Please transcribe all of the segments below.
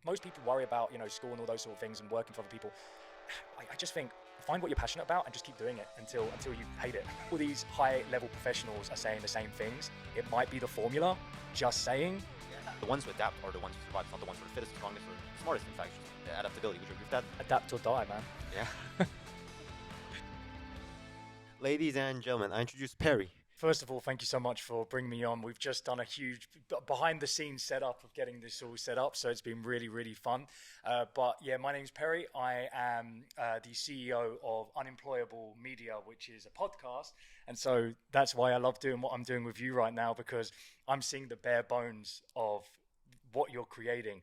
most people worry about, school and all those sort of things and working for other people. I just think find what you're passionate about and just keep doing it until you hate it. All these high level professionals are saying the same things. It might be the formula, just saying. The ones who adapt are the ones who survive, not the ones who are fittest, strongest, or smartest, in fact. Adaptability, would you agree with that? Adapt or die, man. Yeah. Ladies and gentlemen, I introduce Perye. First of all, thank you so much for bringing me on. We've just done a huge behind-the-scenes setup of getting this all set up, so it's been really, really fun. But yeah, my name's Perye. I am the CEO of Unemployable Media, which is a podcast. And so that's why I love doing what I'm doing with you right now, because I'm seeing the bare bones of what you're creating.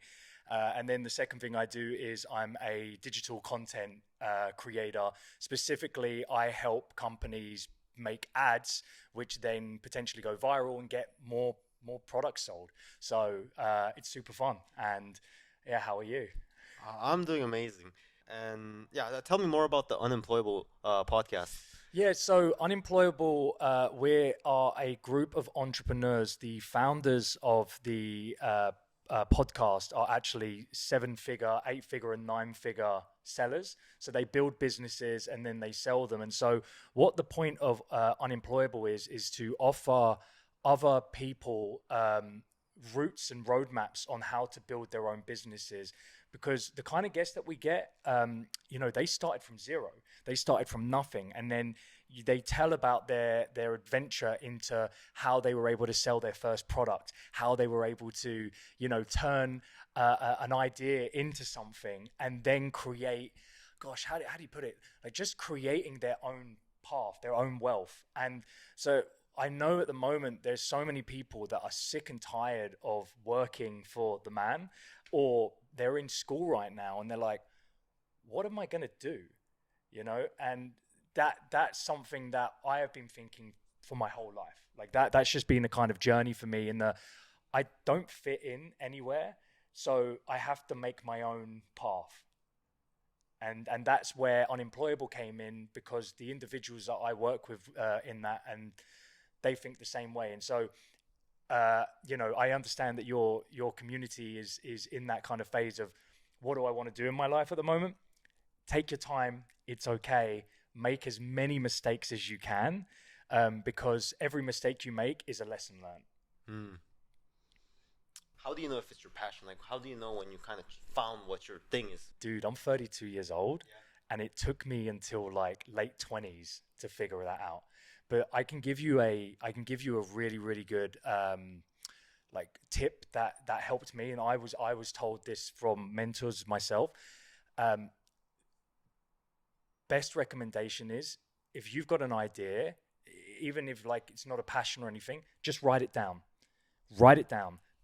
And then the second thing I do is I'm a digital content creator. Specifically, I help companies make ads which then potentially go viral and get more products sold. So it's super fun. And yeah, how are you? I'm doing amazing. And yeah, tell me more about the Unemployable podcast. Yeah, so Unemployable, we are a group of entrepreneurs. The founders of the podcast are actually 7-figure, 8-figure, and 9-figure sellers. So they build businesses and then they sell them. And so what the point of Unemployable is to offer other people routes and roadmaps on how to build their own businesses. Because the kind of guests that we get, they started from zero. They started from nothing. And then they tell about their adventure into how they were able to sell their first product, how they were able to, turn an idea into something and then create, how do you put it? Like just creating their own path, their own wealth. And so I know at the moment there's so many people that are sick and tired of working for the man, or they're in school right now and they're like, what am I going to do? And that's something that I have been thinking for my whole life. Like that's just been a kind of journey for me I don't fit in anywhere. So I have to make my own path. And that's where Unemployable came in, because the individuals that I work with in that, and they think the same way. And so, I understand that your community is in that kind of phase of, what do I want to do in my life at the moment? Take your time. It's okay. Make as many mistakes as you can, because every mistake you make is a lesson learned. How do you know if it's your passion? Like, how do you know when you kind of found what your thing is? Dude, I'm 32 years old, and it took me until like late 20s to figure that out. But I can give you a really, really good tip that helped me, and I was told this from mentors myself. Best recommendation is, if you've got an idea, even if it's not a passion or anything, just write it down.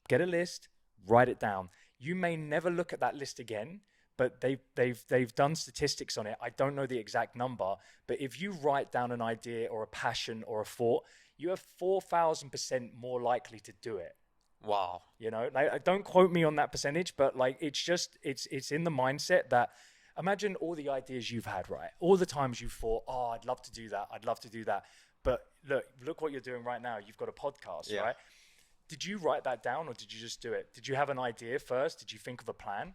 Get a list, write it down. You may never look at that list again, but they've done statistics on it. I don't know the exact number, but if you write down an idea or a passion or a thought, you are 4,000% more likely to do it. Wow. Don't quote me on that percentage, but it's in the mindset that, imagine all the ideas you've had, right? All the times you've thought, oh, I'd love to do that. But look what you're doing right now. You've got a podcast, right? Did you write that down, or did you just do it? Did you have an idea first? Did you think of a plan?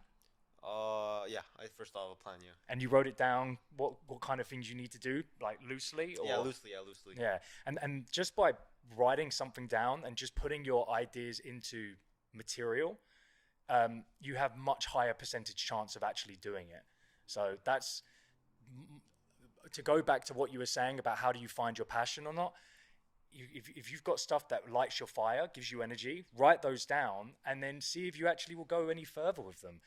Yeah, I first thought of a plan, yeah. And you wrote it down, what kind of things you need to do, like loosely? Or? Yeah, loosely. Yeah, and just by writing something down and just putting your ideas into material, you have much higher percentage chance of actually doing it. So that's, to go back to what you were saying about how do you find your passion or not, if you've got stuff that lights your fire, gives you energy, write those down and then see if you actually will go any further with them.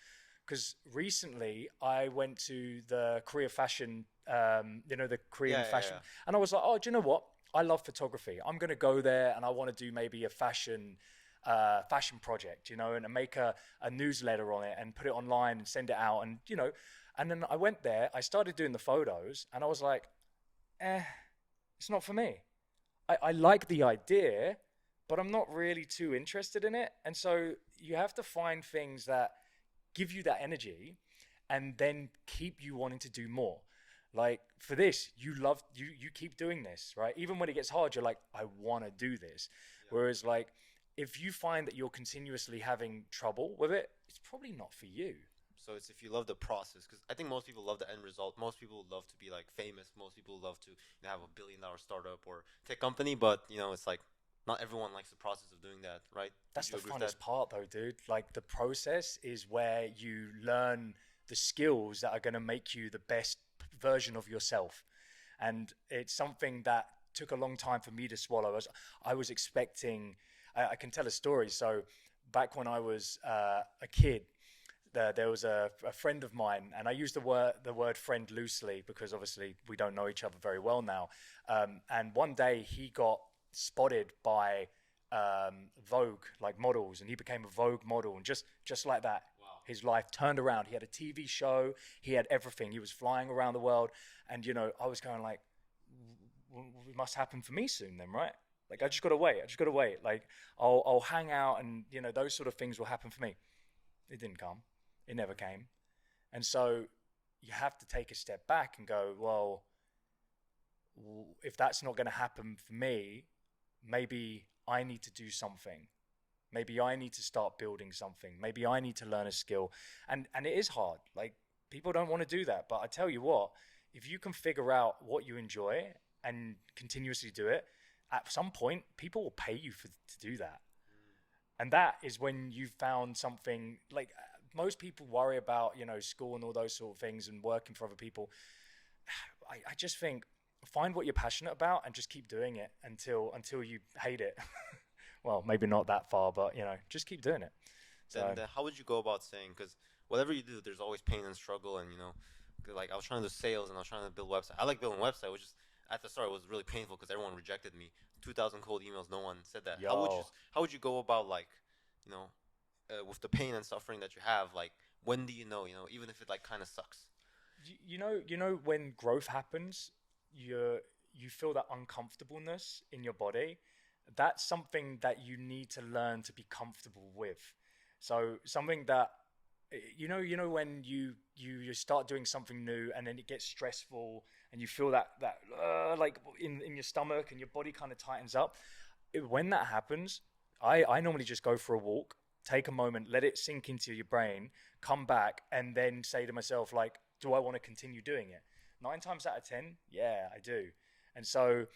Because recently I went to the Korea fashion, the Korean fashion, and I was like, oh, do you know what? I love photography. I'm going to go there and I want to do maybe a fashion project, and make a newsletter on it and put it online and send it out. And, and then I went there, I started doing the photos and I was like, it's not for me. I like the idea, but I'm not really too interested in it. And so you have to find things that give you that energy and then keep you wanting to do more. Like for this, you keep doing this, right? Even when it gets hard, you're like, I want to do this. Yeah. Whereas if you find that you're continuously having trouble with it, it's probably not for you. So it's if you love the process, because I think most people love the end result. Most people love to be like famous. Most people love to have $1 billion startup or tech company. But it's like not everyone likes the process of doing that, right? That's Would the you agree with funnest part, though, dude. Like the process is where you learn the skills that are going to make you the best version of yourself. And it's something that took a long time for me to swallow. I was expecting, I can tell a story. So back when I was a kid, there was a friend of mine, and I use the word friend loosely because obviously we don't know each other very well now. And one day he got spotted by Vogue, like models, and he became a Vogue model, and just like that, Wow. his life turned around. He had a TV show, he had everything. He was flying around the world, and I was going like, it must happen for me soon, then, right? Like I just gotta wait. Like I'll hang out, and those sort of things will happen for me. It didn't come. It never came. And so you have to take a step back and go, well, if that's not going to happen for me, maybe I need to do something. Maybe I need to start building something. Maybe I need to learn a skill. And it is hard. Like people don't want to do that. But I tell you what, if you can figure out what you enjoy and continuously do it, at some point, people will pay you to do that. And that is when you've found something. Like most people worry about, school and all those sort of things and working for other people. I just think find what you're passionate about and just keep doing it until you hate it. Well, maybe not that far, but just keep doing it. Then how would you go about saying, because whatever you do, there's always pain and struggle, and like I was trying to do sales and I was trying to build website. I like building website, which is at the start it was really painful because everyone rejected me. 2,000 cold emails, no one said that. Yo. How would you go about like with the pain and suffering that you have, like when do you know, even if it like kind of sucks? You know when growth happens, you feel that uncomfortableness in your body. That's something that you need to learn to be comfortable with. So something that when you start doing something new and then it gets stressful and you feel that like in your stomach and your body kind of tightens up. When that happens, I normally just go for a walk, take a moment, let it sink into your brain, come back, and then say to myself, like, do I want to continue doing it? 9 times out of 10, yeah, I do. And so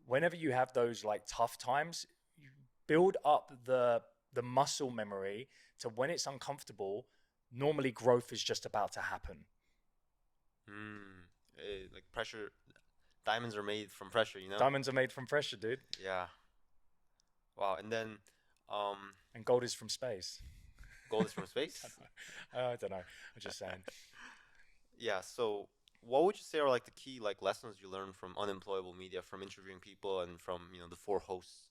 whenever you have those like tough times, you build up the muscle memory to when it's uncomfortable, normally growth is just about to happen. Like pressure, diamonds are made from pressure, Diamonds are made from pressure, dude. Yeah. Wow. And then and gold is from space. Gold is from space? I don't know. I'm just saying. Yeah. So what would you say are like the key like lessons you learned from Unemployable Media, from interviewing people and from, the 4 hosts?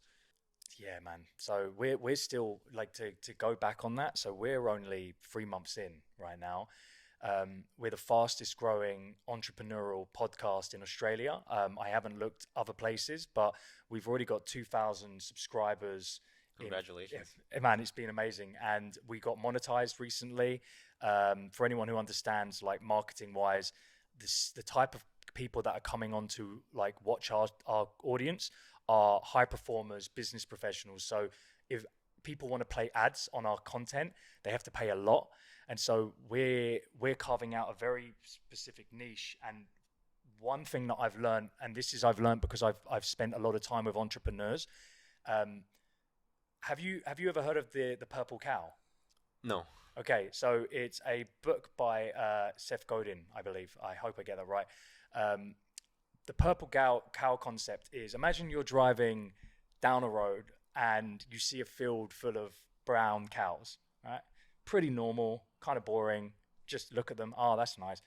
Yeah, man. So we're still like to go back on that. So we're only 3 months in right now. We're the fastest growing entrepreneurial podcast in Australia. I haven't looked other places, but we've already got 2,000 subscribers. Congratulations. Man, it's been amazing. And we got monetized recently. For anyone who understands like marketing wise, the type of people that are coming on to like watch our audience are high performers, business professionals. So if people want to play ads on our content, they have to pay a lot. And so we're carving out a very specific niche. And one thing that I've learned, and I've learned because I've spent a lot of time with entrepreneurs. Have you ever heard of the Purple Cow? No. Okay, so it's a book by Seth Godin, I believe. I hope I get that right. The Purple Cow concept is, imagine you're driving down a road and you see a field full of brown cows, right? Pretty normal, kind of boring. Just look at them. Oh, that's nice.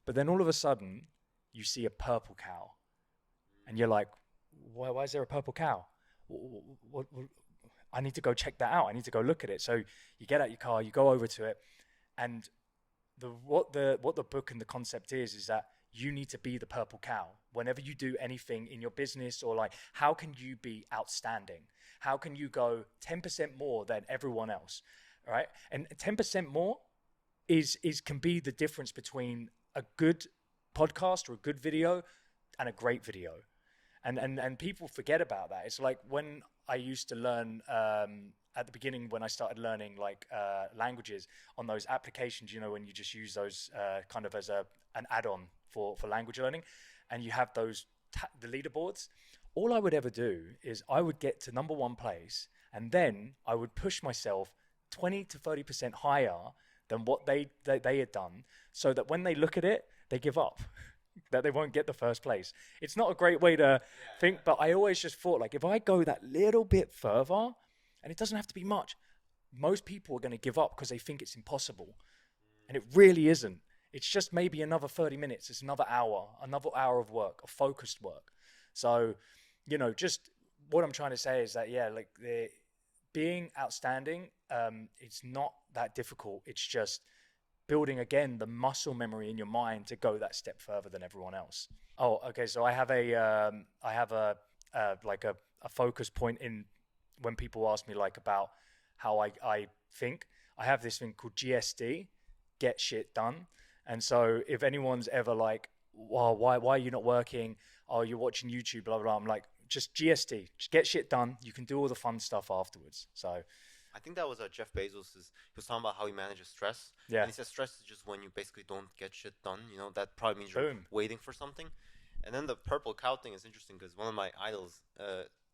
But then all of a sudden, you see a purple cow. And you're like, why is there a purple cow? What I need to go check that out. I need to go look at it. So you get out your car, you go over to it. And what the book and the concept is that you need to be the purple cow. Whenever you do anything in your business, or like, how can you be outstanding? How can you go 10% more than everyone else, right? And 10% more can be the difference between a good podcast or a good video and a great video. And people forget about that. It's like when I used to learn at the beginning when I started learning like languages on those applications, when you just use those kind of as an add-on for language learning, and you have those the leaderboards. All I would ever do is I would get to number one place, and then I would push myself 20 to 30% higher than what they had done, so that when they look at it, they give up. That they won't get the first place. It's not a great way to think, but I always just thought, like, if I go that little bit further, and it doesn't have to be much, most people are going to give up because they think it's impossible. And it really isn't. It's just maybe another 30 minutes. It's another hour of work, of focused work. So, just what I'm trying to say is that, like being outstanding, it's not that difficult. It's just building, again, the muscle memory in your mind to go that step further than everyone else. Oh, okay. So I have a focus point in when people ask me like about how I think. I have this thing called GSD, get shit done. And so if anyone's ever like, well, why are you not working? Oh, you're watching YouTube, blah, blah, blah. I'm like, just GSD, just get shit done. You can do all the fun stuff afterwards. So I think that was Jeff Bezos. He was talking about how he manages stress. Yeah. And he says stress is just when you basically don't get shit done. That probably means you're waiting for something. And then the purple cow thing is interesting because one of my idols,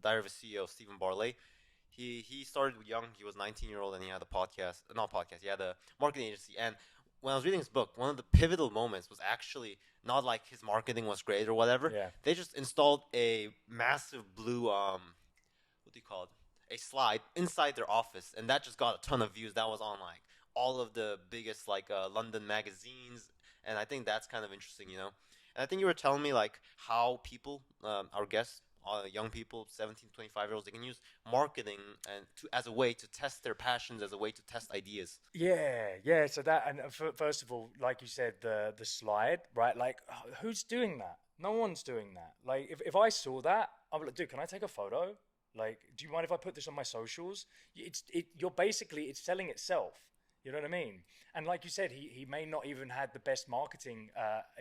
Diary of a CEO, Stephen Barley, he started young. He was 19-year-old and he had he had a marketing agency. And when I was reading his book, one of the pivotal moments was actually not like his marketing was great or whatever. Yeah. They just installed a massive blue, what do you call it? A slide inside their office, and that just got a ton of views. That was on like all of the biggest like London magazines, and I think that's kind of interesting, And I think you were telling me like how people, our guests, young people, 17, 25-year-olds, they can use marketing and as a way to test their passions, as a way to test ideas. Yeah. So that, and first of all, like you said, the slide, right? Like, who's doing that? No one's doing that. Like, if I saw that, I'd be like, dude, can I take a photo? Like, do you mind if I put this on my socials? It's selling itself. You know what I mean? And like you said, he may not even had the best marketing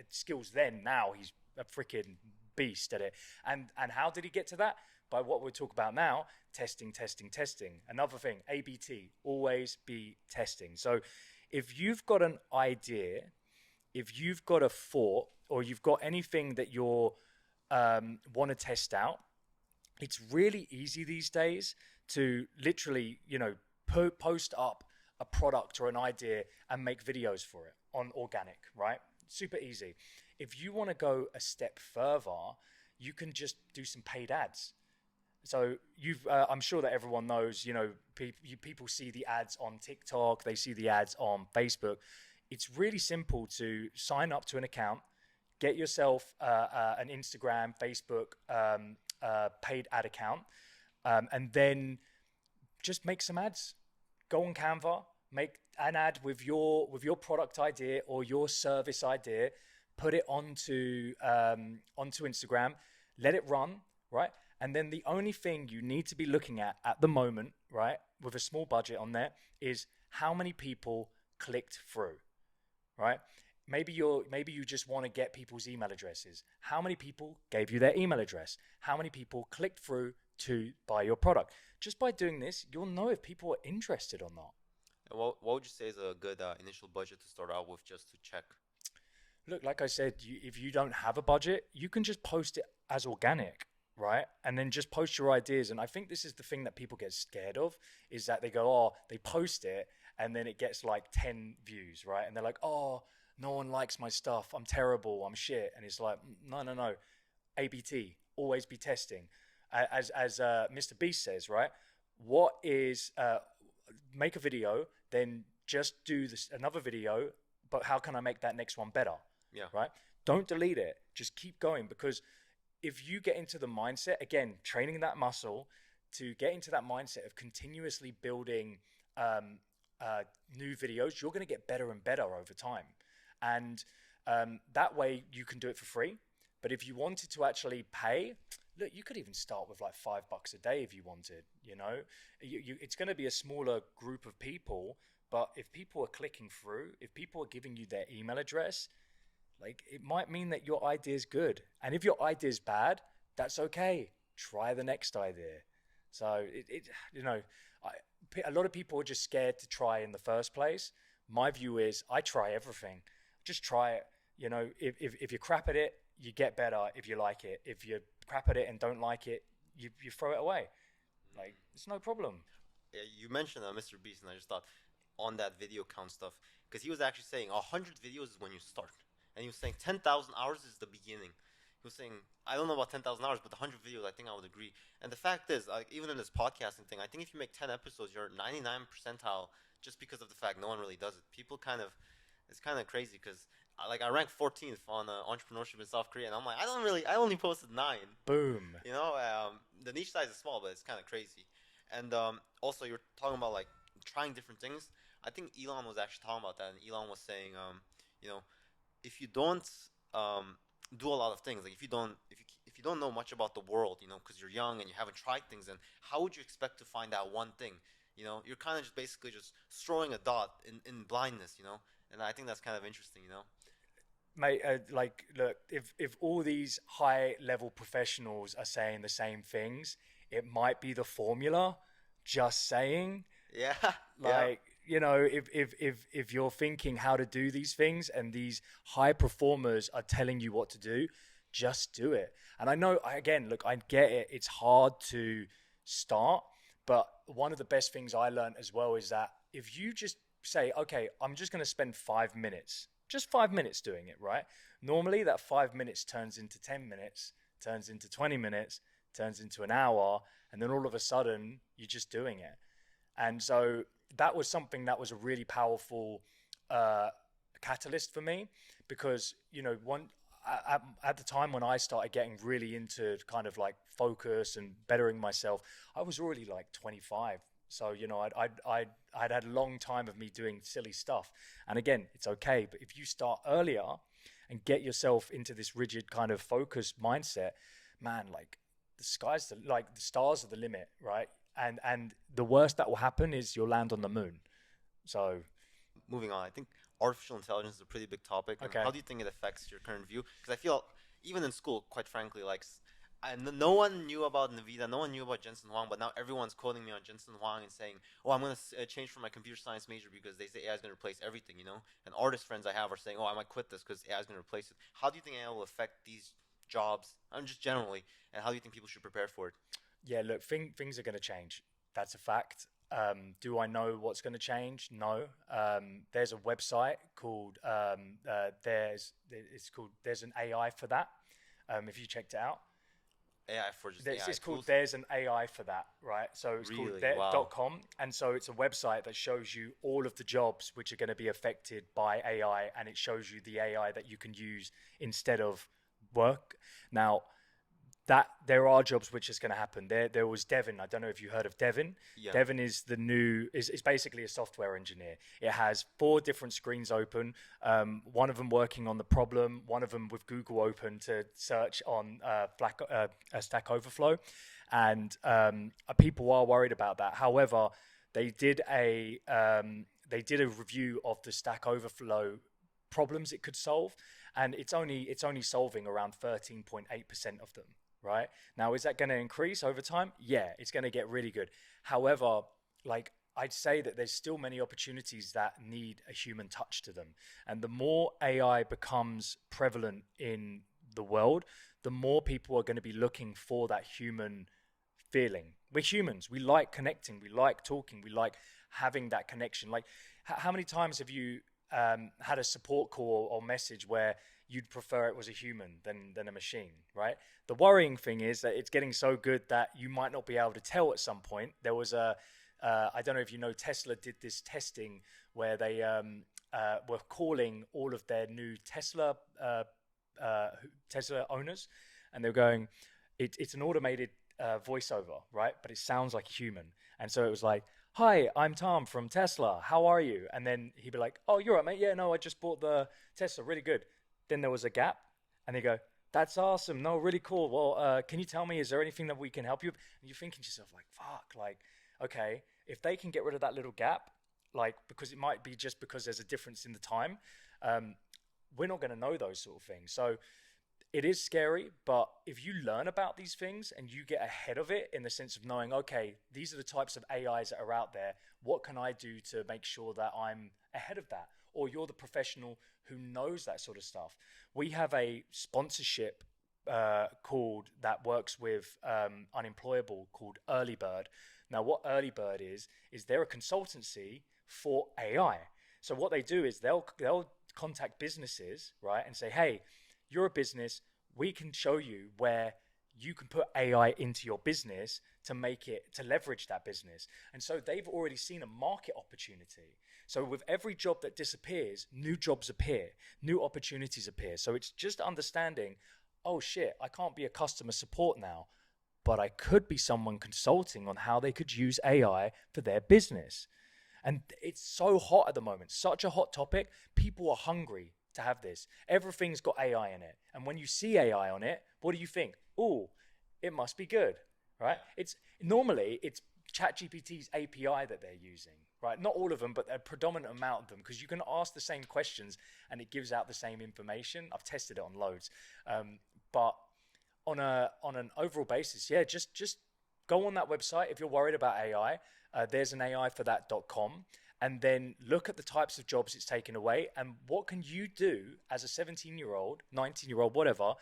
skills then. Now he's a freaking beast at it. And how did he get to that? By what we'll talk about now, testing. Another thing, ABT, always be testing. So if you've got an idea, if you've got a thought, or you've got anything that you're want to test out, it's really easy these days to literally, post up a product or an idea and make videos for it on organic, right? Super easy. If you want to go a step further, you can just do some paid ads. So I'm sure that everyone knows, people see the ads on TikTok, they see the ads on Facebook. It's really simple to sign up to an account, get yourself an Instagram, Facebook, paid ad account, and then just make some ads. Go on Canva, make an ad with your product idea or your service idea, put it onto Instagram, let it run, right? And then the only thing you need to be looking at the moment, right, with a small budget on there, is how many people clicked through, right? Maybe you just want to get people's email addresses. How many people gave you their email address? How many people clicked through to buy your product? Just by doing this, you'll know if people are interested or not. And what would you say is a good initial budget to start out with, just to check? Look, like I said, if you don't have a budget, you can just post it as organic, right? And then just post your ideas. And I think this is the thing that people get scared of, is that they go, they post it, and then it gets like 10 views, right? And they're like, no one likes my stuff. I'm terrible. I'm shit. And it's like, no. ABT, always be testing. As Mr. Beast says, right? What is, make a video, then just do another video, but how can I make that next one better? Yeah. Right? Don't delete it. Just keep going, because if you get into the mindset, again, training that muscle to get into that mindset of continuously building new videos, you're going to get better and better over time. And that way you can do it for free. But if you wanted to actually pay, look, you could even start with like $5 a day if you wanted, it's going to be a smaller group of people, but if people are clicking through, if people are giving you their email address, like, it might mean that your idea is good. And if your idea is bad, That's okay. Try the next idea. So a lot of people are just scared to try in the first place. My view is I try everything. Just try it. If you're crap at it, you get better if you like it. If you're crap at it and don't like it, you throw it away. Like, it's no problem. Yeah, you mentioned Mr. Beast, and I just thought on that video count stuff, because he was actually saying 100 videos is when you start, and he was saying 10,000 hours is the beginning. He was saying, I don't know about 10,000 hours, but 100 videos, I think I would agree. And the fact is, like, even in this podcasting thing, I think if you make 10 episodes, you're 99 percentile, just because of the fact no one really does it. People it's kind of crazy, because I ranked 14th on entrepreneurship in South Korea, and I'm like, I only posted 9. Boom. The niche size is small, but it's kind of crazy. And also, you're talking about like trying different things. I think Elon was actually talking about that, and Elon was saying, if you don't do a lot of things, like if you don't know much about the world, because you're young and you haven't tried things, then how would you expect to find out one thing? You're kind of just basically just throwing a dot in blindness, and I think that's kind of interesting, Mate, look, if all these high level professionals are saying the same things, it might be the formula. Just saying. Yeah. If you're thinking how to do these things and these high performers are telling you what to do, just do it. And I know, again, look, I get it. It's hard to start, but one of the best things I learned as well is that if you just say, okay, I'm just going to spend 5 minutes, just 5 minutes doing it, right? Normally that 5 minutes turns into 10 minutes, turns into 20 minutes, turns into an hour, and then all of a sudden you're just doing it. And so that was something that was a really powerful catalyst for me, because at the time when I started getting really into kind of like focus and bettering myself, I was already like 25. So I'd had a long time of me doing silly stuff. And again, it's okay, but if you start earlier and get yourself into this rigid kind of focused mindset, man, like the stars are the limit, right? And the worst that will happen is you'll land on the moon. So moving on, I think artificial intelligence is a pretty big topic. Okay. How do you think it affects your current view? Because I feel even in school, quite frankly, no one knew about Nvidia, no one knew about Jensen Huang, but now everyone's quoting me on Jensen Huang and saying, oh, I'm going to change from my computer science major because they say AI is going to replace everything, And artist friends I have are saying, oh, I might quit this because AI is going to replace it. How do you think AI will affect these jobs, just generally, and how do you think people should prepare for it? Yeah, look, things are going to change. That's a fact. Do I know what's going to change? No. There's a website called there's an AI for that. If you checked it out, AI for just AI it's called tools? There's an AI for that, right? So it's called there.com, and so it's a website that shows you all of the jobs which are going to be affected by AI, and it shows you the AI that you can use instead of work. Now, that there are jobs which is going to happen. There was Devin. I don't know if you heard of Devin. Yeah. Devin is is basically a software engineer. It has 4 different screens open. One of them working on the problem. One of them with Google open to search on Stack Overflow, and people are worried about that. However, they did a review of the Stack Overflow problems it could solve, and it's only solving around 13.8% of them. Right now, is that going to increase over time? Yeah, it's going to get really good. However, I'd say that there's still many opportunities that need a human touch to them. And the more AI becomes prevalent in the world, the more people are going to be looking for that human feeling. We're humans. We like connecting. We like talking. We like having that connection. Like, how many times have you had a support call or message where you'd prefer it was a human than a machine, right? The worrying thing is that it's getting so good that you might not be able to tell at some point. There was I don't know if you know, Tesla did this testing where they were calling all of their new Tesla owners, and they were going, it's an automated voiceover, right? But it sounds like a human. And so it was like, hi, I'm Tom from Tesla. How are you? And then he'd be like, oh, you're right, mate. Yeah, no, I just bought the Tesla. Really good. Then there was a gap, and they go, that's awesome. No, really cool. Well, can you tell me, is there anything that we can help you with? And you're thinking to yourself, like, fuck, like, okay, if they can get rid of that little gap, like, because it might be just because there's a difference in the time, we're not going to know those sort of things. So it is scary, but if you learn about these things and you get ahead of it in the sense of knowing, okay, these are the types of AIs that are out there, what can I do to make sure that I'm ahead of that? Or you're the professional who knows that sort of stuff. We have a sponsorship called that works with Unemployable called Early Bird. Now, what Early Bird is they're a consultancy for AI. So what they do is they'll contact businesses, right, and say, hey, you're a business, we can show you where you can put AI into your business to leverage that business. And so they've already seen a market opportunity. So with every job that disappears, new jobs appear, new opportunities appear. So it's just understanding, oh shit, I can't be a customer support now, but I could be someone consulting on how they could use AI for their business. And it's so hot at the moment, such a hot topic. People are hungry to have this. Everything's got AI in it. And when you see AI on it, what do you think? Oh, it must be good, right? It's ChatGPT's API that they're using, right? Not all of them, but a predominant amount of them, because you can ask the same questions and it gives out the same information. I've tested it on loads. But on an overall basis, yeah, just go on that website if you're worried about AI. There's an AI for that.com. And then look at the types of jobs it's taken away and what can you do as a 17-year-old, 19-year-old, whatever,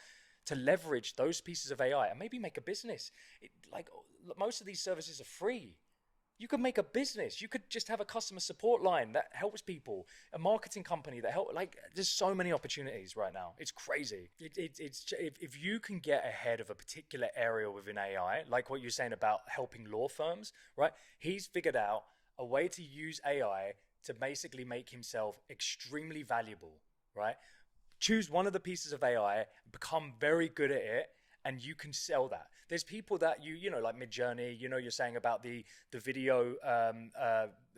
to leverage those pieces of AI and maybe make a business. Like most of these services are free. You could make a business. You could just have a customer support line that helps people, a marketing company that help. Like there's so many opportunities right now. It's crazy. If you can get ahead of a particular area within AI, like what you're saying about helping law firms, right? He's figured out a way to use AI to basically make himself extremely valuable, right? Choose one of the pieces of AI, become very good at it, and you can sell that. There's people that you know, like Midjourney, you know, you're saying about the video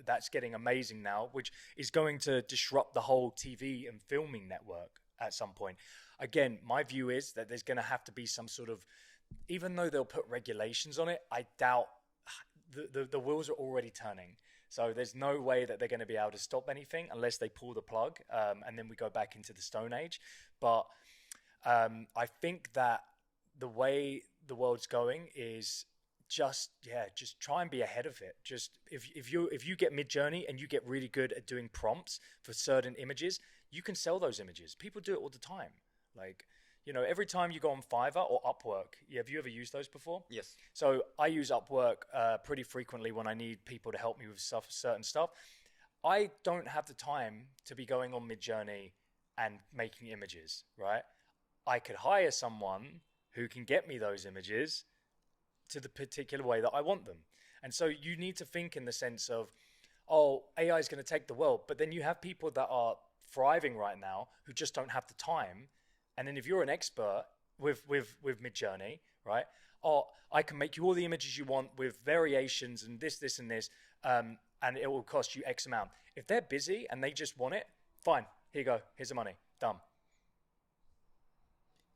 that's getting amazing now, which is going to disrupt the whole TV and filming network at some point. Again, my view is that there's going to have to be some sort of, even though they'll put regulations on it, I doubt the wheels are already turning. So there's no way that they're going to be able to stop anything unless they pull the plug, and then we go back into the Stone Age. But I think that the way the world's going is just try and be ahead of it. Just if you get Midjourney and you get really good at doing prompts for certain images, you can sell those images. People do it all the time. Like, you know, every time you go on Fiverr or Upwork, have you ever used those before? Yes. So I use Upwork pretty frequently when I need people to help me with certain stuff. I don't have the time to be going on Midjourney and making images, right? I could hire someone who can get me those images to the particular way that I want them. And so you need to think in the sense of, oh, AI is going to take the world. But then you have people that are thriving right now who just don't have the time. And then if you're an expert with Midjourney, right? Oh, I can make you all the images you want with variations and this, and this, and it will cost you X amount. If they're busy and they just want it, fine, here you go, here's the money, done.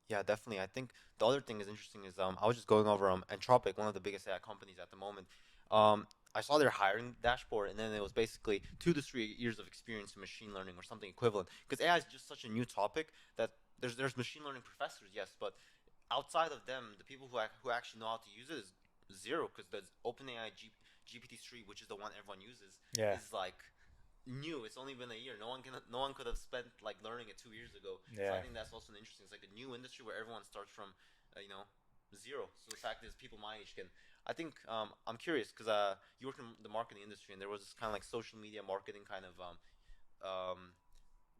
Yeah, definitely. I think the other thing is interesting is I was just going over Anthropic, one of the biggest AI companies at the moment. I saw their hiring dashboard, and then it was basically 2 to 3 years of experience in machine learning or something equivalent. Because AI is just such a new topic that there's machine learning professors, yes, but outside of them, the people who actually know how to use it is zero. Because the OpenAI GPT-3, which is the one everyone uses, is like new. It's only been a year. No one could have spent like learning it 2 years ago. So I think that's also an interesting. It's like a new industry where everyone starts from zero. So the fact is, people my age can. I think I'm curious because you work in the marketing industry, and there was this kind of like social media marketing kind of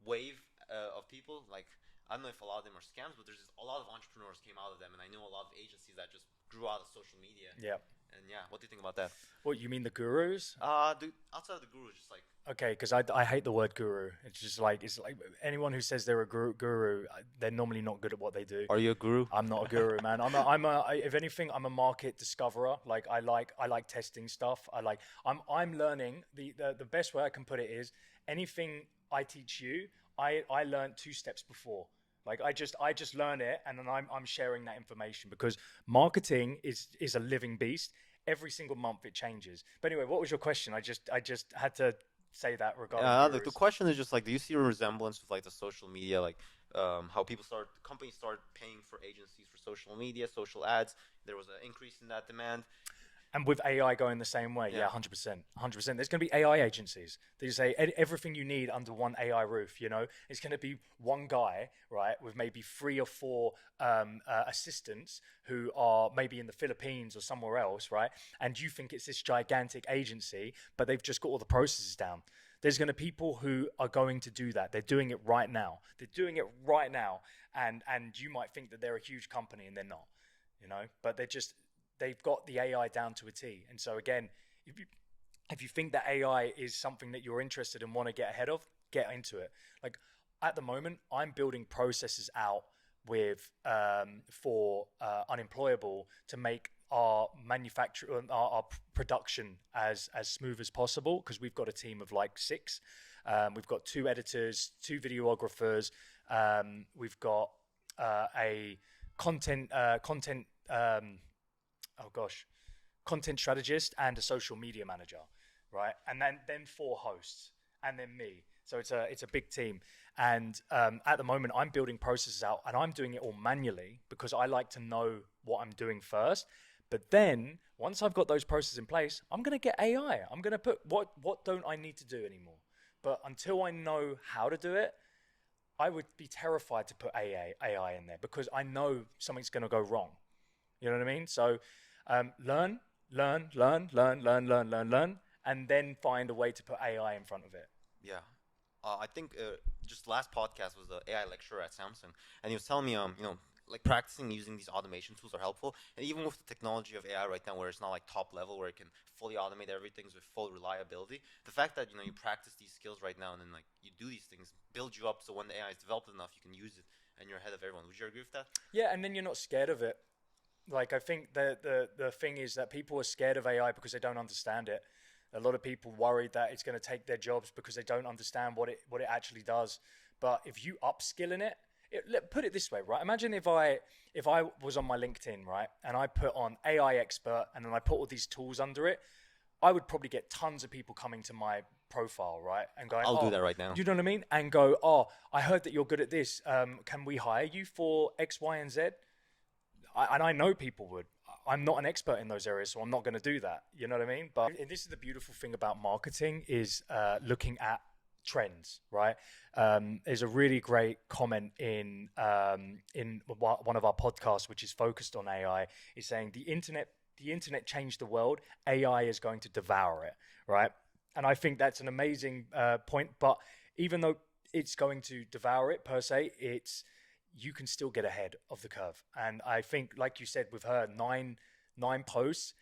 wave of people. Like, I don't know if a lot of them are scams, but there's just a lot of entrepreneurs came out of them, and I know a lot of agencies that just grew out of social media. Yeah. And what do you think about that? What, you mean the gurus? Outside of the gurus, just like. Okay, because I hate the word guru. It's like anyone who says they're a guru, they're normally not good at what they do. Are you a guru? I'm not a guru, man. If anything, I'm a market discoverer. Like I like testing stuff. I'm learning. The best way I can put it is anything I teach you, I learned 2 steps before. Like I just learn it, and then I'm sharing that information because marketing is a living beast. Every single month it changes. But anyway, what was your question? I just had to say that regarding The gurus. question is just like, do you see a resemblance with like the social media, like how companies start paying for agencies for social media, social ads. There was an increase in that demand. And with AI going the same way, yeah, 100%. 100%. There's going to be AI agencies. They just say everything you need under one AI roof, you know? It's going to be one guy, right, with maybe 3 or 4 assistants who are maybe in the Philippines or somewhere else, right? And you think it's this gigantic agency, but they've just got all the processes down. There's going to be people who are going to do that. They're doing it right now. They're doing it right now. And you might think that they're a huge company and they're not, you know? But they've got the AI down to a T. And so again, if you think that AI is something that you're interested in, want to get ahead of, get into it. Like at the moment, I'm building processes out with for Unemployable to make our manufacture our production as smooth as possible, because we've got a team of like 6. We've got 2 editors, 2 videographers. We've got a content strategist and a social media manager, right? And then 4 hosts, and then me. So it's a big team. And at the moment, I'm building processes out, and I'm doing it all manually because I like to know what I'm doing first. But then once I've got those processes in place, I'm going to get AI. I'm going to put what don't I need to do anymore. But until I know how to do it, I would be terrified to put AI in there because I know something's going to go wrong. You know what I mean? So learn, and then find a way to put AI in front of it. Yeah. I think just last podcast was the AI lecturer at Samsung, and he was telling me, like practicing using these automation tools are helpful. And even with the technology of AI right now, where it's not like top level, where it can fully automate everything with full reliability, the fact that, you practice these skills right now and then like you do these things build you up so when the AI is developed enough, you can use it and you're ahead of everyone. Would you agree with that? Yeah, and then you're not scared of it. Like I think the thing is that people are scared of AI because they don't understand it. A lot of people worried that it's going to take their jobs because they don't understand what it actually does. But if you upskill in it, put it this way, right? Imagine if I was on my LinkedIn, right, and I put on AI expert and then I put all these tools under it, I would probably get tons of people coming to my profile, right, and going, I'll do that right now. Do you know what I mean? And go, oh, I heard that you're good at this. Can we hire you for X, Y, and Z? And I know people would. I'm not an expert in those areas, so I'm not going to do that. You know what I mean? But this is the beautiful thing about marketing is looking at trends, right? There's a really great comment in one of our podcasts, which is focused on AI, is saying the internet changed the world. AI is going to devour it, right? And I think that's an amazing point. But even though it's going to devour it per se, you can still get ahead of the curve. And I think, like you said, with her 9 posts,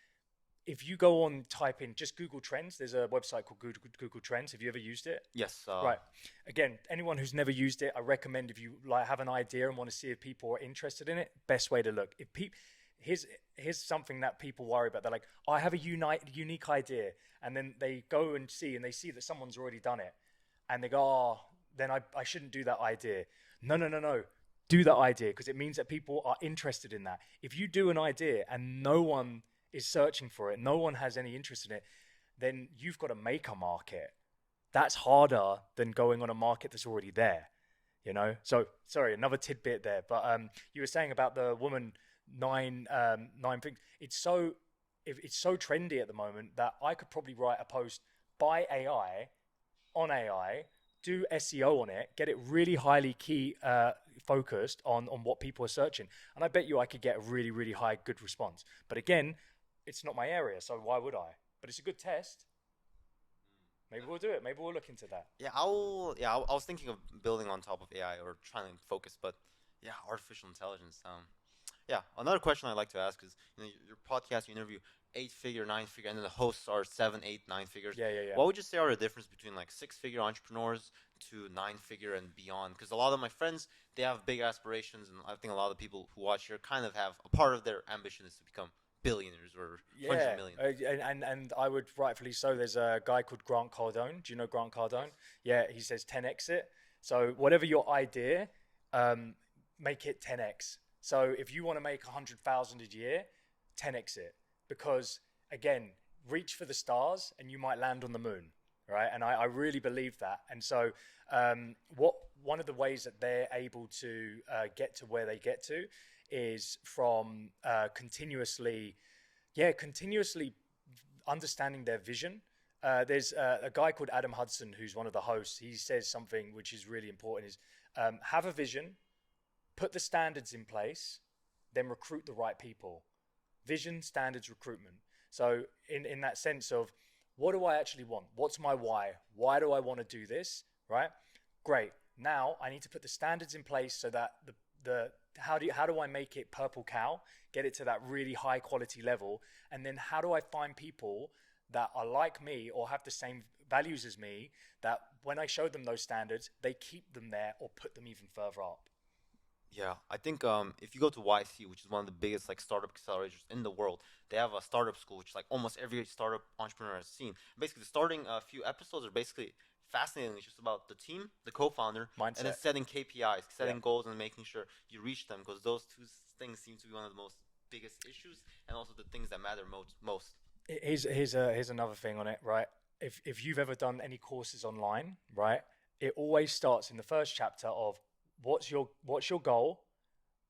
if you go on, type in just Google Trends, there's a website called Google Trends. Have you ever used it? Yes. Right. Again, anyone who's never used it, I recommend if you have an idea and want to see if people are interested in it, best way to look. Here's something that people worry about. They're like, oh, I have a unique idea. And then they go and see that someone's already done it. And they go, oh, then I shouldn't do that idea. No. Do that idea, because it means that people are interested in that. If you do an idea and no one is searching for it, no one has any interest in it, then you've got to make a market. That's harder than going on a market that's already there, you know? So, sorry, another tidbit there. But you were saying about the woman 9 things. It's so trendy at the moment that I could probably write a post by AI, on AI, do SEO on it, get it really highly key focused on what people are searching. And I bet you I could get a really, really high good response. But again, it's not my area, so why would I? But it's a good test. Maybe we'll do it. Maybe we'll look into that. Yeah, I was thinking of building on top of AI or trying to focus, but yeah, artificial intelligence. Yeah, another question I'd like to ask is, your podcast, you interview 8-figure, 9-figure, and then the hosts are 7, 8, 9 figures. Yeah. What would you say are the difference between like 6-figure entrepreneurs to 9-figure and beyond? Because a lot of my friends, they have big aspirations, and I think a lot of people who watch here kind of have a part of their ambition is to become billionaires or 100 million. And I would rightfully so. There's a guy called Grant Cardone. Do you know Grant Cardone? Yeah, he says 10x it. So whatever your idea, make it 10x. So if you want to make 100,000 a year, 10x it. Because again, reach for the stars and you might land on the moon, right? And I really believe that. And so one of the ways that they're able to get to where they get to is from continuously understanding their vision. There's a guy called Adam Hudson, who's one of the hosts. He says something which is really important: is have a vision, put the standards in place, then recruit the right people. Vision, standards, recruitment. So in that sense of, what do I actually want? What's my why? Why do I want to do this? Right? Great. Now I need to put the standards in place so that how do I make it purple cow, get it to that really high quality level, and then how do I find people that are like me or have the same values as me, that when I show them those standards, they keep them there or put them even further up. Yeah, I think if you go to YC, which is one of the biggest like startup accelerators in the world, they have a startup school, which like almost every startup entrepreneur has seen. Basically, starting a few episodes are basically fascinatingly just about the team, the co-founder, Mindset. and then setting KPIs, setting goals, and making sure you reach them, because those two things seem to be one of the most biggest issues, and also the things that matter most. Here's another thing on it, right? If you've ever done any courses online, right, it always starts in the first chapter of what's your goal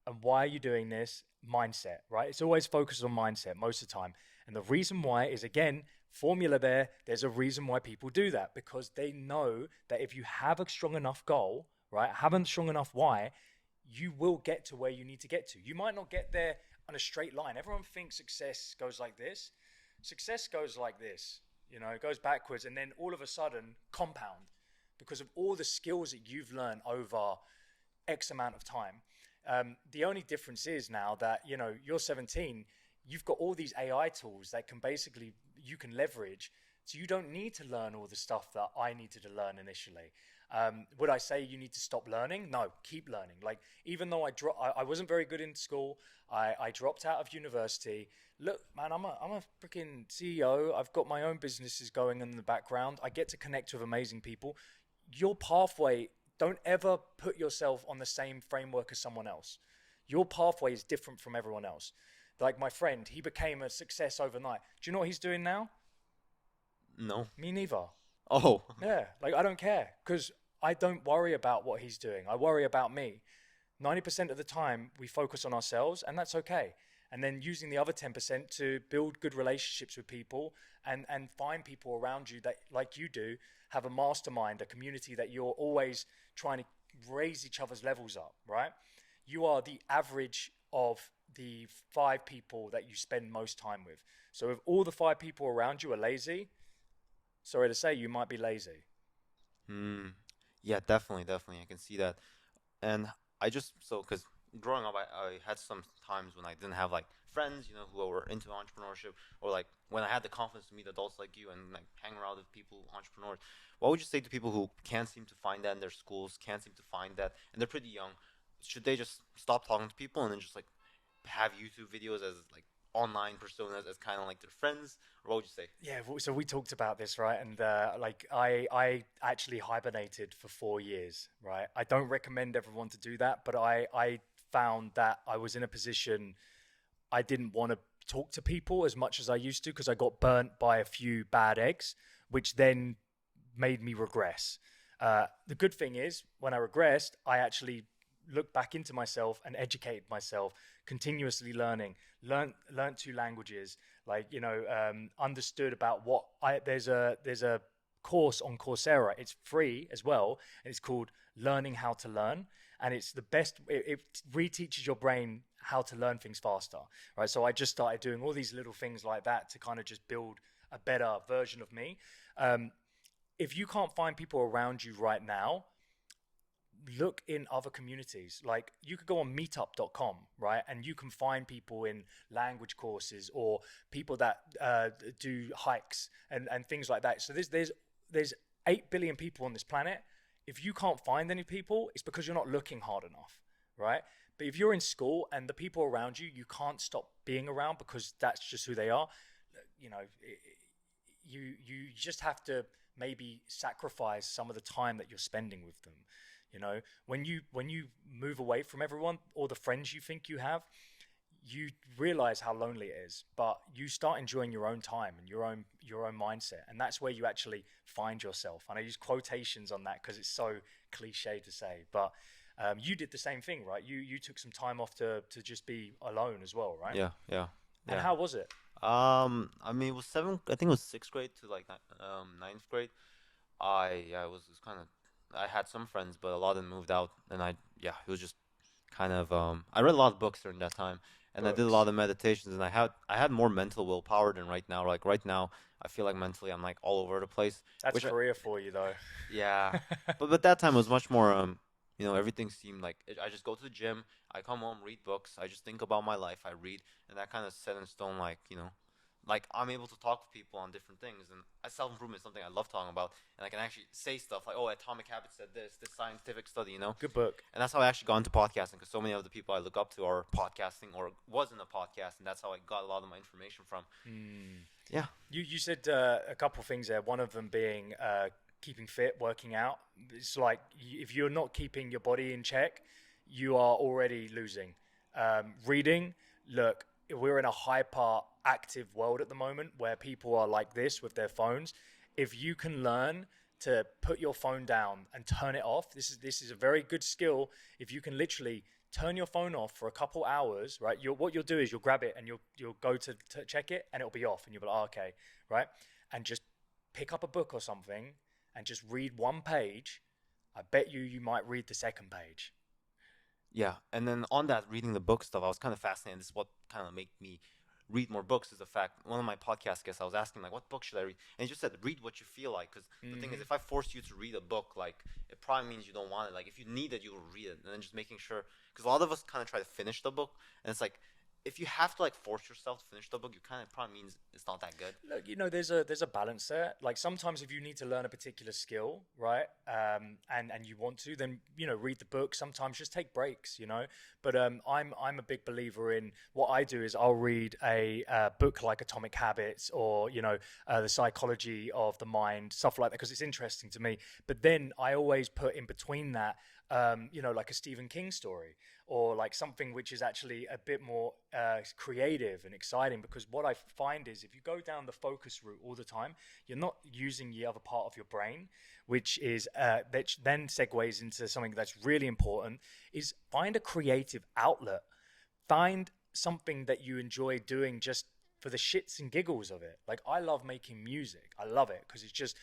and why are you doing this? Mindset, right? It's always focused on mindset most of the time. And the reason why is, again, formula there. There's a reason why people do that, because they know that if you have a strong enough goal, right, have a strong enough why, you will get to where you need to get to. You might not get there on a straight line. Everyone thinks success goes like this. Success goes like this, it goes backwards, and then all of a sudden compound because of all the skills that you've learned over X amount of time. The only difference is now that, you're 17, you've got all these AI tools that you can leverage. So you don't need to learn all the stuff that I needed to learn initially. Would I say you need to stop learning? No, keep learning. Like, even though I wasn't very good in school, I dropped out of university. Look, man, I'm a freaking CEO. I've got my own businesses going in the background. I get to connect with amazing people. Your pathway, don't ever put yourself on the same framework as someone else. Your pathway is different from everyone else. Like my friend, he became a success overnight. Do you know what he's doing now? No. Me neither. Oh. Yeah, like I don't care, because I don't worry about what he's doing. I worry about me. 90% of the time we focus on ourselves, and that's okay. And then using the other 10% to build good relationships with people and find people around you that, like you do, have a mastermind, a community that you're always trying to raise each other's levels up, right? You are the average of the 5 people that you spend most time with. So if all the 5 people around you are lazy, sorry to say, you might be lazy. Yeah, definitely. I can see that. And because growing up, I had some times when I didn't have like friends, who were into entrepreneurship, or like when I had the confidence to meet adults like you and like hang around with people, entrepreneurs. What would you say to people who can't seem to find that in their schools, can't seem to find that, and they're pretty young? Should they just stop talking to people and then just like have YouTube videos as like online personas as kind of like their friends, or what would you say? Yeah, so we talked about this, right? And I actually hibernated for 4 years, right? I don't recommend everyone to do that, but I found that I was in a position I didn't want to talk to people as much as I used to, because I got burnt by a few bad eggs, which then made me regress. The good thing is, when I regressed, I actually looked back into myself and educated myself, continuously learned 2 languages, understood about there's a course on Coursera. It's free as well, and it's called Learning How to Learn, and it's the best. It reteaches your brain how to learn things faster, right? So I just started doing all these little things like that to kind of just build a better version of me. If you can't find people around you right now, look in other communities. Like, you could go on meetup.com, right? And you can find people in language courses, or people that do hikes and things like that. So there's 8 billion people on this planet. If you can't find any people, it's because you're not looking hard enough, right? But if you're in school and the people around you, you can't stop being around because that's just who they are. You just have to maybe sacrifice some of the time that you're spending with them. When you move away from everyone or the friends you think you have, you realize how lonely it is, but you start enjoying your own time and your own mindset, and that's where you actually find yourself. And I use quotations on that because it's so cliche to say, but you did the same thing, right? You took some time off to just be alone as well, right? Yeah, yeah, And yeah. how was it? I mean, it was I think it was sixth grade to like ninth grade. I was kind of, I had some friends, but a lot of them moved out, and yeah, it was just kind of, I read a lot of books during that time, and I did a Books. lot of meditations, and I had more mental willpower than right now. Like right now, I feel like mentally I'm like all over the place, That's which career for you, though. yeah, but that time was much more, everything seemed like I just go to the gym, I come home, read books, I just think about my life, I read, and that kind of set in stone, like, like I'm able to talk to people on different things, and self-improvement is something I love talking about, and I can actually say stuff like, oh, Atomic Habits said this scientific study. Good book. And that's how I actually got into podcasting, because so many of the people I look up to are podcasting or was in a podcast, and that's how I got a lot of my information from. Yeah. You said a couple things there. One of them being keeping fit, working out. It's like if you're not keeping your body in check, you are already losing. Reading, look, we're in a hyper active world at the moment where people are like this with their phones. If you can learn to put your phone down and turn it off, this is a very good skill. If you can literally turn your phone off for a couple hours, right? What you'll do is you'll grab it and you'll go to check it, and it'll be off, and you'll be like, oh, okay, right? And just pick up a book or something and just read one page. I bet you might read the second page. Yeah, and then on that reading the book stuff, I was kind of fascinated. This is what kind of made me read more books. Is the fact one of my podcast guests, I was asking like, what book should I read? And he just said, read what you feel like. Because the thing is, if I force you to read a book, like it probably means you don't want it. Like if you need it, you will read it. And then just making sure, because a lot of us kind of try to finish the book, and it's like if you have to like force yourself to finish the book, you kind of probably means it's not that good. Look, there's a balance there. Like sometimes if you need to learn a particular skill, right, and you want to, then read the book. Sometimes just take breaks. But I'm a big believer in what I do is I'll read a book like Atomic Habits or the psychology of the mind, stuff like that, because it's interesting to me. But then I always put in between that, like a Stephen King story, or like something which is actually a bit more creative and exciting, because what I find is if you go down the focus route all the time, you're not using the other part of your brain, which is that then segues into something that's really important, is find a creative outlet. Find something that you enjoy doing just for the shits and giggles of it. Like I love making music. I love it because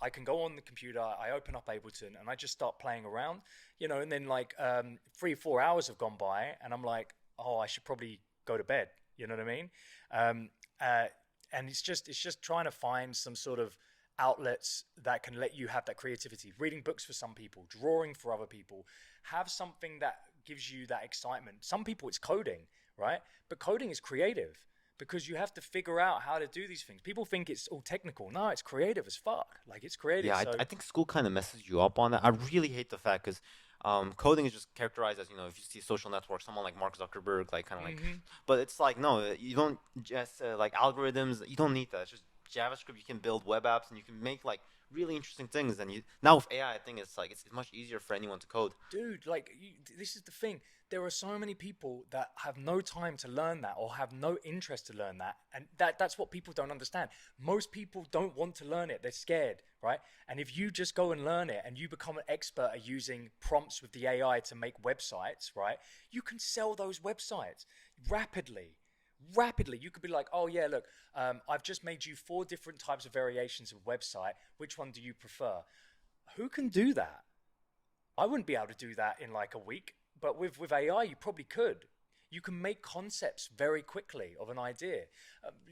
I can go on the computer, I open up Ableton and I just start playing around, and then like 3 or 4 hours have gone by and I'm like, oh, I should probably go to bed. You know what I mean? And it's just trying to find some sort of outlets that can let you have that creativity. Reading books for some people, drawing for other people. Have something that gives you that excitement. Some people it's coding, right? But coding is creative, because you have to figure out how to do these things. People think it's all technical. No, it's creative as fuck. Like it's creative. Yeah, So I think school kind of messes you up on that. I really hate the fact because coding is just characterized as, if you see social networks, someone like Mark Zuckerberg, like kind of like, but it's like, no, you don't just like algorithms. You don't need that. It's just JavaScript. You can build web apps and you can make like really interesting things. And now with AI, I think it's like it's much easier for anyone to code. dude, like this is the thing. There are so many people that have no time to learn that or have no interest to learn that. And that's what people don't understand. Most people don't want to learn it. They're scared, right? And if you just go and learn it and you become an expert at using prompts with the AI to make websites, right? You can sell those websites rapidly. You could be like, oh yeah, look, I've just made you 4 different types of variations of website. Which one do you prefer? Who can do that? I wouldn't be able to do that in like a week, but with AI, you probably could. You can make concepts very quickly of an idea.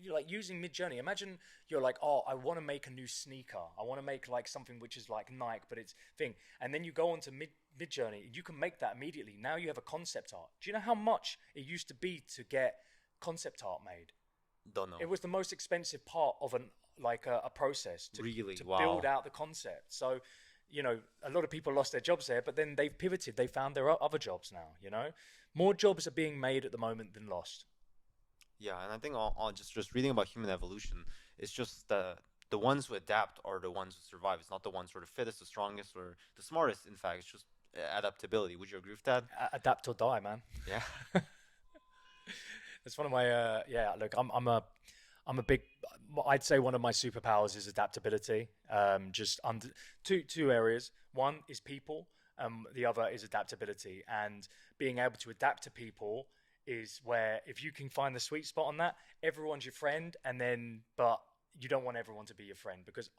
You're like using Midjourney. Imagine you're like, oh, I want to make a new sneaker. I want to make like something which is like Nike, but it's thing. And then you go onto Midjourney. You can make that immediately. Now you have a concept art. Do you know how much it used to be to get concept art made? Don't know. It was the most expensive part of a process to Wow. build out the concept. So, a lot of people lost their jobs there, but then they've pivoted. They found their other jobs now. More jobs are being made at the moment than lost. Yeah, and I think on just reading about human evolution, it's just the ones who adapt are the ones who survive. It's not the ones who are the fittest, the strongest, or the smartest. In fact, it's just adaptability. Would you agree with that? Adapt or die, man. Yeah. It's one of my yeah. Look, I'm a big. I'd say one of my superpowers is adaptability. Just under two areas. One is people. The other is adaptability, and being able to adapt to people is where if you can find the sweet spot on that, everyone's your friend, and then but you don't want everyone to be your friend because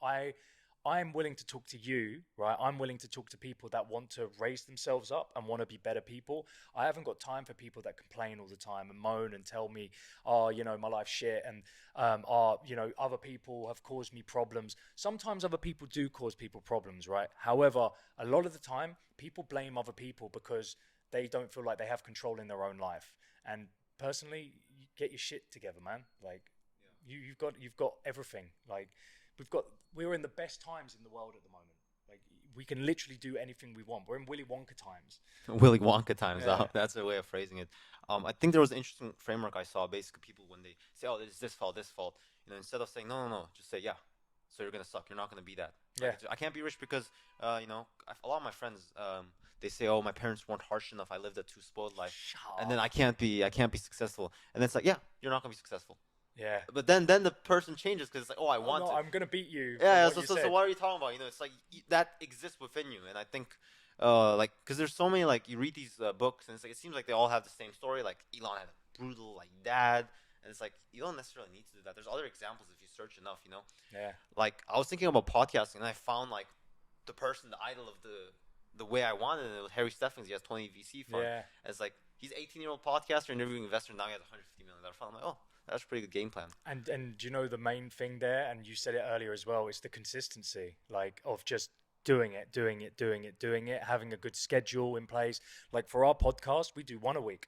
I'm willing to talk to you, right? I'm willing to talk to people that want to raise themselves up and want to be better people. I haven't got time for people that complain all the time and moan and tell me, oh, my life's shit and, other people have caused me problems. Sometimes other people do cause people problems, right? However, a lot of the time, people blame other people because they don't feel like they have control in their own life. And personally, you get your shit together, man. Like, you've got everything. Like, we're in the best times in the world at the moment. Like we can literally do anything we want. We're in Willy Wonka times. Willy Wonka times. Yeah. That's a way of phrasing it. I think there was an interesting framework I saw. Basically, people when they say, "Oh, it's this fault," instead of saying, "No, no, no," just say, "Yeah." So you're gonna suck. You're not gonna be that. Yeah. I can't be rich because, a lot of my friends, they say, "Oh, my parents weren't harsh enough. I lived a too spoiled life, and then I can't be successful." And it's like, yeah, you're not gonna be successful. Yeah. But then the person changes because it's like, oh, I want to. I'm gonna beat you. Yeah. So what are you talking about? It's like that exists within you, and I think, because there's so many you read these books, and it's like it seems like they all have the same story. Like Elon had a brutal dad, and it's like you don't necessarily need to do that. There's other examples if you search enough. Yeah. Like I was thinking about podcasting, and I found the person, the idol of the way I wanted it was Harry Steffens. He has 20 VC fund. Yeah. And it's like he's 18-year-old podcaster, interviewing investors. Now he has $150 million fund. I'm like, oh. That's a pretty good game plan. And the main thing there, and you said it earlier as well, is the consistency, of just doing it, having a good schedule in place. Like for our podcast, we do one a week,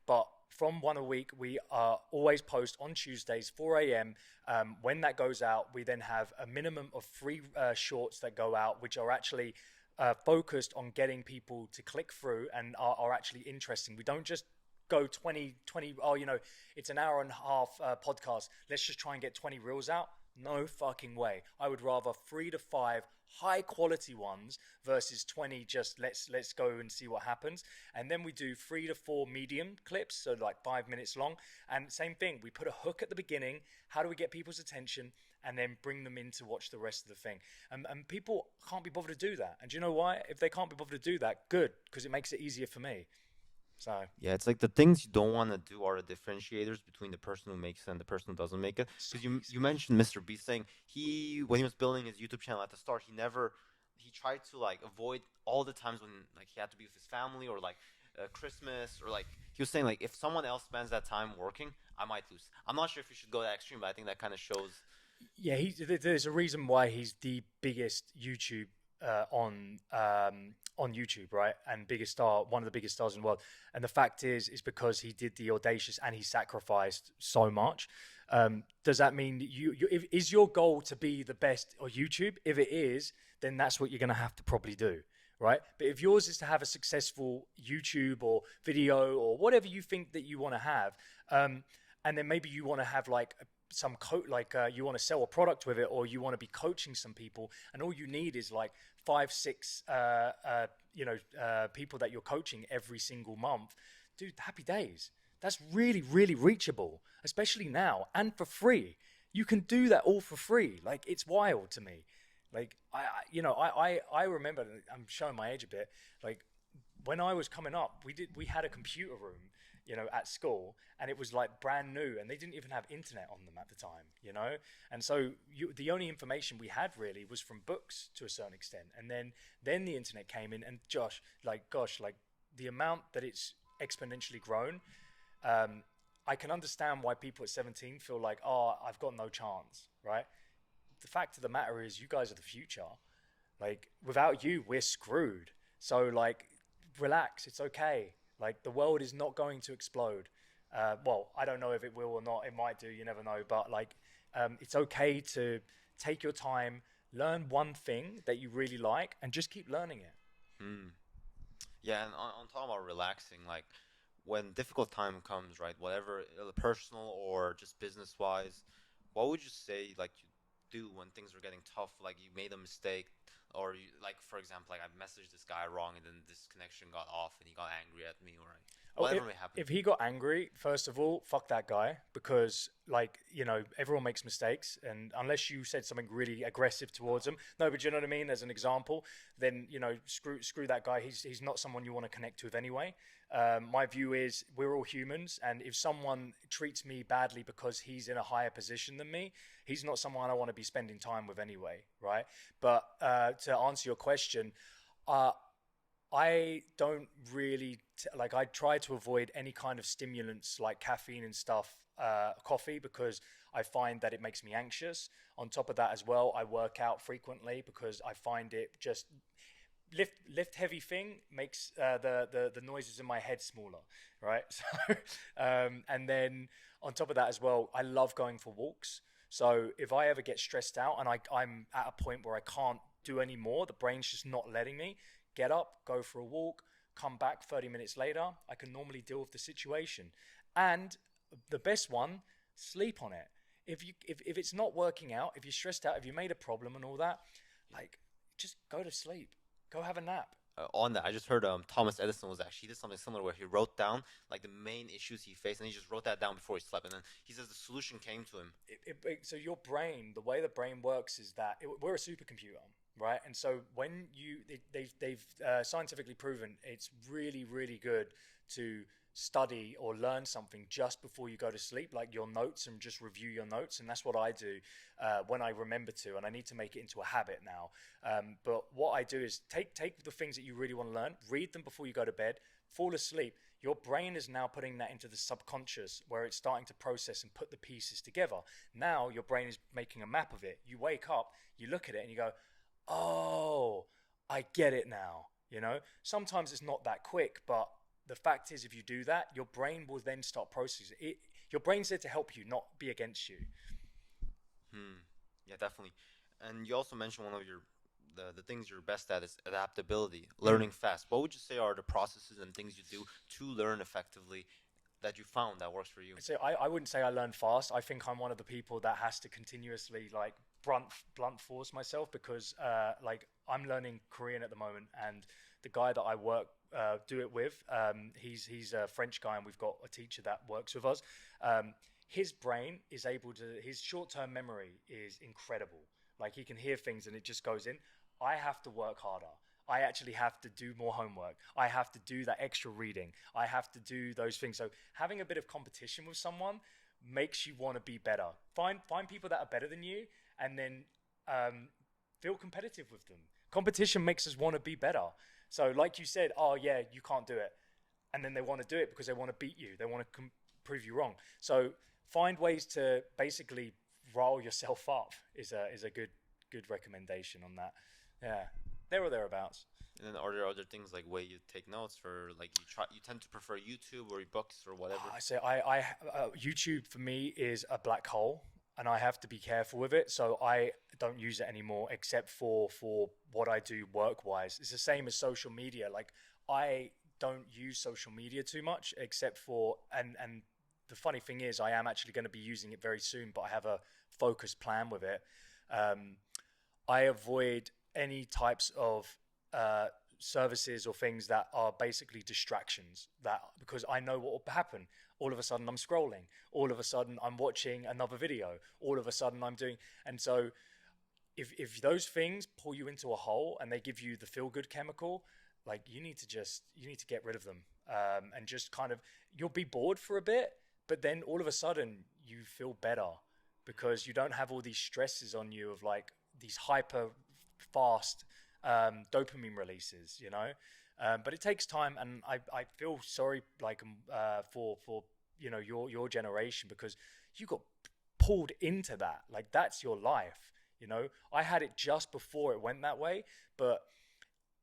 but from one a week, we always post on Tuesdays, 4 a.m. When that goes out, we then have a minimum of 3 shorts that go out, which are actually focused on getting people to click through and are actually interesting. We don't just go 20, it's an hour and a half podcast. Let's just try and get 20 reels out. No fucking way. I would rather 3 to 5 high quality ones versus 20 just let's go and see what happens. And then we do 3 to 4 medium clips, so 5 minutes long. And same thing, we put a hook at the beginning. How do we get people's attention? And then bring them in to watch the rest of the thing. And people can't be bothered to do that. And do you know why? If they can't be bothered to do that, good, because it makes it easier for me. So yeah, it's like the things you don't want to do are the differentiators between the person who makes it and the person who doesn't make it. Because you mentioned Mr. Beast saying when he was building his YouTube channel at the start, he tried to avoid all the times when he had to be with his family or Christmas or he was saying if someone else spends that time working, I might lose. I'm not sure if you should go that extreme, but I think that kind of shows. Yeah, there's a reason why he's the biggest YouTube on YouTube, right? And one of the biggest stars in the world. And the fact is because he did the audacious and he sacrificed so much. Does that mean is your goal to be the best on YouTube? If it is, then that's what you're going to have to probably do, right? But if yours is to have a successful YouTube or video or whatever you think that you want to have, and then maybe you want to have some you want to sell a product with it, or you want to be coaching some people, and all you need is 5, 6 people that you're coaching every single month. Dude, happy days. That's really, really reachable, especially now, and for free. You can do that all for free. It's wild to me. I remember, I'm showing my age a bit, when I was coming up, we had a computer room at school, and it was brand new, and they didn't even have internet on them at the time, and so the only information we had really was from books to a certain extent, and then the internet came in, and the amount that it's exponentially grown, I can understand why people at 17 feel I've got no chance, right? The fact of the matter is you guys are the future. Without you, we're screwed. So relax, it's okay. The world is not going to explode. Well, I don't know if it will or not. It might do. You never know. But it's okay to take your time, learn one thing that you really like, and just keep learning it. Yeah, and on talking about relaxing, when difficult time comes, right? Whatever, personal or just business-wise, what would you say you do when things are getting tough? You made a mistake. Or for example, I messaged this guy wrong, and then this connection got off, and he got angry at me, or Oh, whatever may happen. if he got angry, first of all, fuck that guy, because like, everyone makes mistakes, and unless you said something really aggressive towards him, no, but you know what I mean, as an example, then screw that guy. He's not someone you want to connect with anyway. My view is we're all humans, and if someone treats me badly because he's in a higher position than me, he's not someone I want to be spending time with anyway, right? But to answer your question, I don't really like. I try to avoid any kind of stimulants like caffeine and stuff, coffee, because I find that it makes me anxious. On top of that, as well, I work out frequently because I find it just lift heavy thing makes the noises in my head smaller, right? So, and then on top of that as well, I love going for walks. So if I ever get stressed out and I'm at a point where I can't do any more, the brain's just not letting me, get up, go for a walk, come back 30 minutes later, I can normally deal with the situation. And the best one, sleep on it. If it's not working out, if you're stressed out, if you made a problem and all that, like, just go to sleep, go have a nap. On that, I just heard Thomas Edison he did something similar where he wrote down like the main issues he faced, and he just wrote that down before he slept, and then he says the solution came to him. So your brain, the way the brain works is that we're a supercomputer, right? And so when they've scientifically proven it's really, really good to study or learn something just before you go to sleep, like your notes, and just review your notes. And that's what I do when I remember to, and I need to make it into a habit now. But what I do is take the things that you really want to learn, read them before you go to bed, fall asleep. Your brain is now putting that into the subconscious, where it's starting to process and put the pieces together. Now your brain is making a map of it. You wake up, you look at it, and you go, oh, I get it now. Sometimes it's not that quick, but the fact is, if you do that, your brain will then start processing it. Your brain's there to help you, not be against you. Yeah, definitely. And you also mentioned one of the things you're best at is adaptability, learning fast. What would you say are the processes and things you do to learn effectively that you found that works for you? So I wouldn't say I learn fast. I think I'm one of the people that has to continuously like blunt force myself, because like I'm learning Korean at the moment, and the guy that I do it with, he's a French guy, and we've got a teacher that works with us. His brain is his short-term memory is incredible. Like, he can hear things and it just goes in. I have to work harder. I actually have to do more homework. I have to do that extra reading. I have to do those things. So having a bit of competition with someone makes you want to be better. Find people that are better than you, and then feel competitive with them. Competition makes us want to be better. So like you said, oh yeah, you can't do it. And then they want to do it because they want to beat you. They want to prove you wrong. So find ways to basically rile yourself up is a good recommendation on that. Yeah, there or thereabouts. And then are there other things like way you take notes for, like you tend to prefer YouTube or books or whatever? I say YouTube for me is a black hole, and I have to be careful with it. So I don't use it anymore, except for what I do work-wise. It's the same as social media. Like, I don't use social media too much, except for, and the funny thing is, I am actually going to be using it very soon, but I have a focused plan with it. I avoid any types of services or things that are basically distractions, because I know what will happen. All of a sudden I'm scrolling, all of a sudden I'm watching another video, all of a sudden I'm doing, and so if those things pull you into a hole and they give you the feel good chemical, like, you need to get rid of them, and just kind of, you'll be bored for a bit, but then all of a sudden you feel better because you don't have all these stresses on you of like these hyper fast dopamine releases, but it takes time, and I feel sorry for your generation, because you got pulled into that. Like, that's your life. I had it just before it went that way, but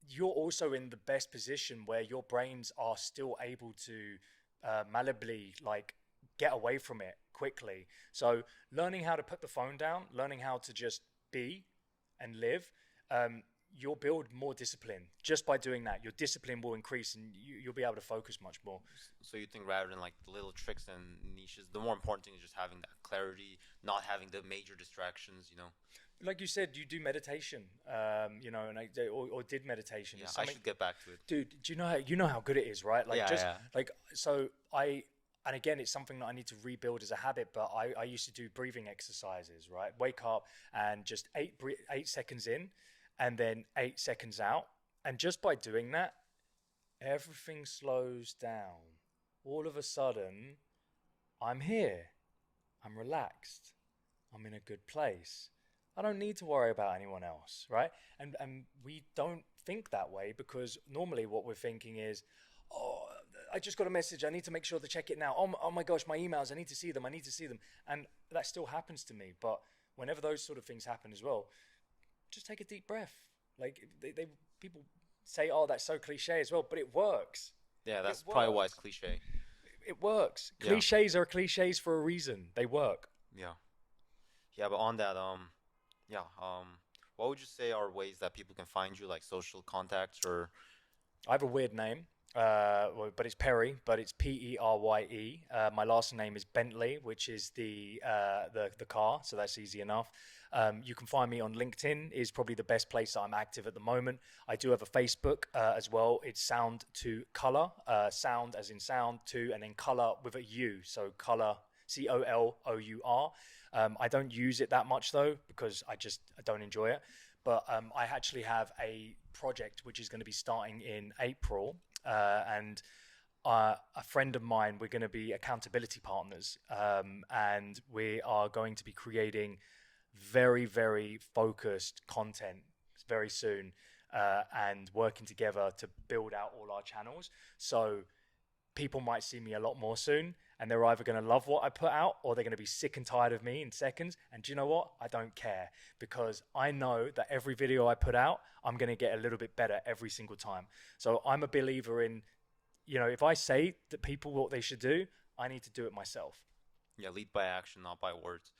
you're also in the best position where your brains are still able to malleably like get away from it quickly. So learning how to put the phone down, learning how to just be and live, you'll build more discipline just by doing that. Your discipline will increase, and you'll be able to focus much more. So you think rather than like the little tricks and niches, the more important thing is just having that clarity, not having the major distractions, like you said, you do meditation, you know, and or did meditation. Yeah, It's I something, should get back to it. dude. Do you know how good it is, right? Like Yeah, just yeah. like so I. And again, it's something that I need to rebuild as a habit. But I used to do breathing exercises, right? Wake up and just 8 seconds in, and then 8 seconds out. And just by doing that, everything slows down. All of a sudden, I'm here. I'm relaxed. I'm in a good place. I don't need to worry about anyone else, right? And we don't think that way because normally what we're thinking is, oh, I just got a message. I need to make sure to check it now. Oh my gosh, my emails. I need to see them. I need to see them. And that still happens to me. But whenever those sort of things happen as well, just take a deep breath. Like they people say, oh, that's so cliche as well, but it works. Yeah, It that's probably why it's works. cliche. It works. Yeah. Cliches are cliches for a reason. They work. Yeah. Yeah, but on that, yeah, what would you say are ways that people can find you, like social contacts or? I have a weird name, but it's Perye, but it's Perye. My last name is Bentley, which is the car, so that's easy enough. You can find me on LinkedIn, is probably the best place that I'm active at the moment. I do have a Facebook as well. It's Sound to Color, sound as in sound to, and then color with a U, so color, COLOUR. I don't use it that much though because I don't enjoy it. But I actually have a project which is going to be starting in April, and a friend of mine, we're going to be accountability partners, and we are going to be creating very, very focused content very soon, and working together to build out all our channels. So people might see me a lot more soon, and they're either going to love what I put out or they're going to be sick and tired of me in seconds. And do you know what? I don't care because I know that every video I put out, I'm going to get a little bit better every single time. So I'm a believer in, you know, if I say that people what they should do, I need to do it myself. Yeah, lead by action, not by words.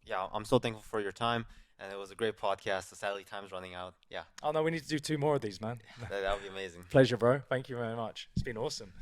Yeah, I'm so thankful for your time, and it was a great podcast. So sadly, time's running out. Yeah, Oh no, we need to do 2 more of these, man. that would be amazing. Pleasure, bro. Thank you very much. It's been awesome.